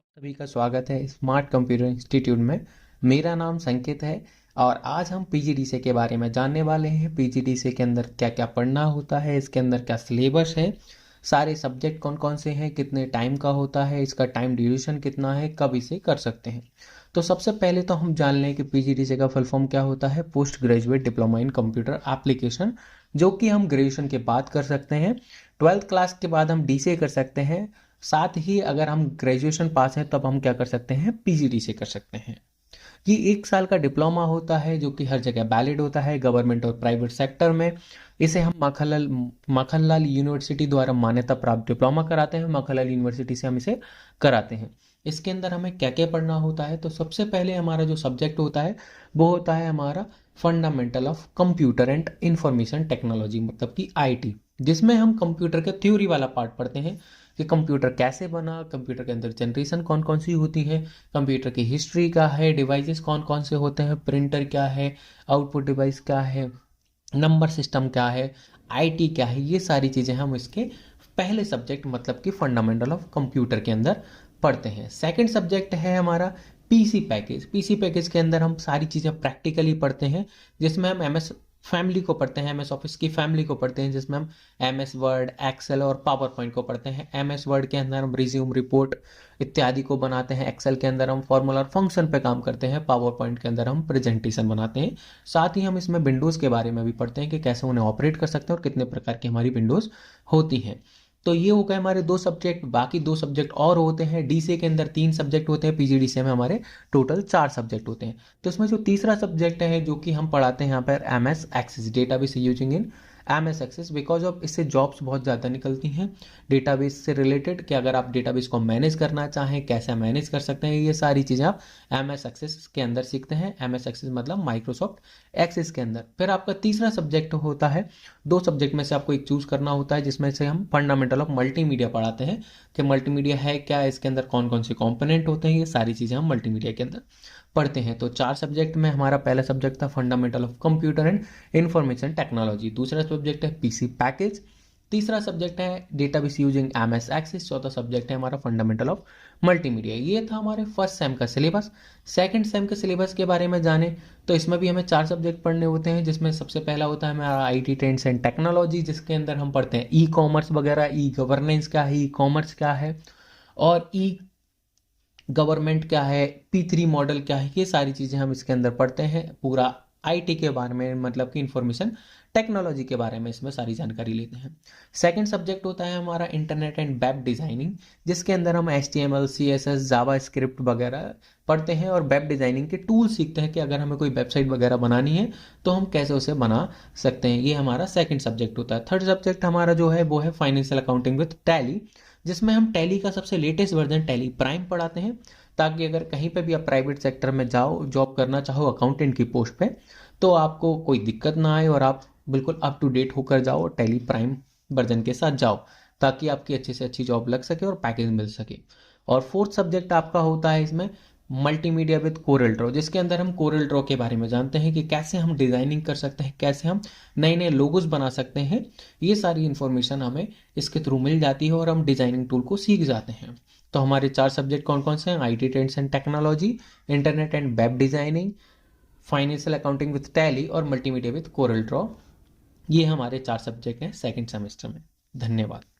सभी का स्वागत है स्मार्ट कंप्यूटर इंस्टीट्यूट में। मेरा नाम संकेत है और आज हम पीजीडीसीए के बारे में जानने वाले हैं। पीजीडीसीए के अंदर क्या क्या पढ़ना होता है, इसके अंदर क्या सिलेबस है, सारे सब्जेक्ट कौन कौन से हैं, कितने टाइम का होता है, इसका टाइम ड्यूरेशन कितना है, कब इसे कर सकते हैं। तो सबसे पहले तो हम जान लें कि पीजीडीसीए का फुल फॉर्म क्या होता है। Post graduate diploma in computer application, जो कि हम ग्रेजुएशन के बाद कर सकते हैं। 12th क्लास के बाद हम डीसीए कर सकते हैं। साथ ही अगर हम ग्रेजुएशन पास हैं तब हम क्या कर सकते हैं, पीजीडीसीए कर सकते हैं। ये 1 साल का डिप्लोमा होता है जो कि हर जगह वैलिड होता है, गवर्नमेंट और प्राइवेट सेक्टर में। इसे हम मक्खनलाल यूनिवर्सिटी द्वारा मान्यता प्राप्त डिप्लोमा कराते हैं। मक्खनलाल यूनिवर्सिटी से हम इसे कराते हैं। इसके अंदर हमें क्या क्या पढ़ना होता है, तो सबसे पहले हमारा जो सब्जेक्ट होता है वो होता है हमारा fundamental of computer and information technology, मतलब कि आईटी, जिसमें हम कंप्यूटर के थ्योरी वाला पार्ट पढ़ते हैं कि कंप्यूटर कैसे बना, कंप्यूटर के अंदर जनरेशन कौन कौन सी होती है, कंप्यूटर की हिस्ट्री क्या है, डिवाइसेस कौन कौन से होते हैं, प्रिंटर क्या है, आउटपुट डिवाइस क्या है, नंबर सिस्टम क्या है, आईटी क्या है, ये सारी चीज़ें हम इसके पहले सब्जेक्ट मतलब कि फंडामेंटल ऑफ कंप्यूटर के अंदर पढ़ते हैं। सेकंड सब्जेक्ट है हमारा पीसी पैकेज। पीसी पैकेज के अंदर हम सारी चीज़ें प्रैक्टिकली पढ़ते हैं, जिसमें हम एमएस फैमिली को पढ़ते हैं, एमएस ऑफिस की फैमिली को पढ़ते हैं, जिसमें हम एमएस वर्ड, एक्सेल और पावर पॉइंट को पढ़ते हैं। एमएस वर्ड के अंदर हम रिज्यूम, रिपोर्ट इत्यादि को बनाते हैं। एक्सेल के अंदर हम फॉर्मूला और फंक्शन पे काम करते हैं। पावर पॉइंट के अंदर हम प्रेजेंटेशन बनाते हैं। साथ ही हम इसमें विंडोज़ के बारे में भी पढ़ते हैं कि कैसे उन्हें ऑपरेट कर सकते हैं और कितने प्रकार की हमारी विंडोज़ होती हैं। तो ये हो गए हमारे 2 सब्जेक्ट। बाकी 2 सब्जेक्ट और होते हैं। डीसीए के अंदर 3 सब्जेक्ट होते हैं, पीजीडीसीए में हमारे टोटल 4 सब्जेक्ट होते हैं। तो इसमें जो तीसरा सब्जेक्ट है जो कि हम पढ़ाते हैं यहाँ पर M S Access, database using in M S Access, because of इससे जॉब्स बहुत ज़्यादा निकलती हैं डेटाबेस से रिलेटेड, कि अगर आप डेटाबेस को मैनेज करना चाहें, कैसे मैनेज कर सकते हैं, ये सारी चीज़ें आप एम एस एक्सेस के अंदर सीखते हैं। एम एस एक्सेस मतलब माइक्रोसॉफ्ट एक्सेस के अंदर। फिर आपका तीसरा सब्जेक्ट होता है, 2 सब्जेक्ट में से आपको एक चूज करना होता है, जिसमें से हम फंडामेंटल ऑफ मल्टीमीडिया पढ़ाते हैं कि मल्टीमीडिया है क्या, इसके अंदर कौन कौन से कंपोनेंट होते हैं, ये सारी चीज़ें हम मल्टीमीडिया के अंदर पढ़ते हैं। तो 4 सब्जेक्ट में हमारा पहला सब्जेक्ट था fundamental of computer and information technology, दूसरा सब्जेक्ट है पीसी पैकेज, तीसरा सब्जेक्ट है डेटाबेस यूजिंग एमएस एक्सेस, चौथा सब्जेक्ट है हमारा फंडामेंटल ऑफ मल्टीमीडिया। ये था हमारे फर्स्ट सेम का सिलेबस। सेकंड सेम के सिलेबस के बारे में जाने तो इसमें भी हमें 4 सब्जेक्ट पढ़ने होते हैं, जिसमें सबसे पहला होता है हमारा आईटी ट्रेंड्स एंड टेक्नोलॉजी, जिसके अंदर हम पढ़ते हैं ई कॉमर्स वगैरह, ई गवर्नेंस क्या है, ई कॉमर्स क्या है और ई गवर्नमेंट क्या है, P3 मॉडल क्या है, ये सारी चीज़ें हम इसके अंदर पढ़ते हैं। पूरा आईटी के बारे में मतलब कि इंफॉर्मेशन टेक्नोलॉजी के बारे में इसमें सारी जानकारी लेते हैं। सेकंड सब्जेक्ट होता है हमारा इंटरनेट एंड वेब डिज़ाइनिंग, जिसके अंदर हम HTML, CSS, जावा स्क्रिप्ट वगैरह पढ़ते हैं और वेब डिज़ाइनिंग के टूल सीखते हैं कि अगर हमें कोई वेबसाइट वगैरह बनानी है तो हम कैसे उसे बना सकते हैं। ये हमारा सेकंड सब्जेक्ट होता है। थर्ड सब्जेक्ट हमारा जो है वो है फाइनेंशियल अकाउंटिंग विथ टैली, जिसमें हम टैली का सबसे लेटेस्ट वर्जन टैली प्राइम पढ़ाते हैं, ताकि अगर कहीं पे भी आप प्राइवेट सेक्टर में जाओ, जॉब करना चाहो अकाउंटेंट की पोस्ट पे, तो आपको कोई दिक्कत ना आए और आप बिल्कुल अप टू डेट होकर जाओ, टैली प्राइम वर्जन के साथ जाओ, ताकि आपकी अच्छी से अच्छी जॉब लग सके और पैकेज मिल सके। और फोर्थ सब्जेक्ट आपका होता है इसमें मल्टीमीडिया विद कोरल ड्रॉ, जिसके अंदर हम कोरल ड्रॉ के बारे में जानते हैं कि कैसे हम डिज़ाइनिंग कर सकते हैं, कैसे हम नए नए लोगोस बना सकते हैं। ये सारी इन्फॉर्मेशन हमें इसके थ्रू मिल जाती है और हम डिज़ाइनिंग टूल को सीख जाते हैं। तो हमारे 4 सब्जेक्ट कौन कौन से हैं, IT trends and technology, internet and web designing, financial accounting with tally और मल्टीमीडिया विथ कोरल ड्रॉ। ये हमारे 4 सब्जेक्ट हैं सेकेंड सेमेस्टर में। धन्यवाद।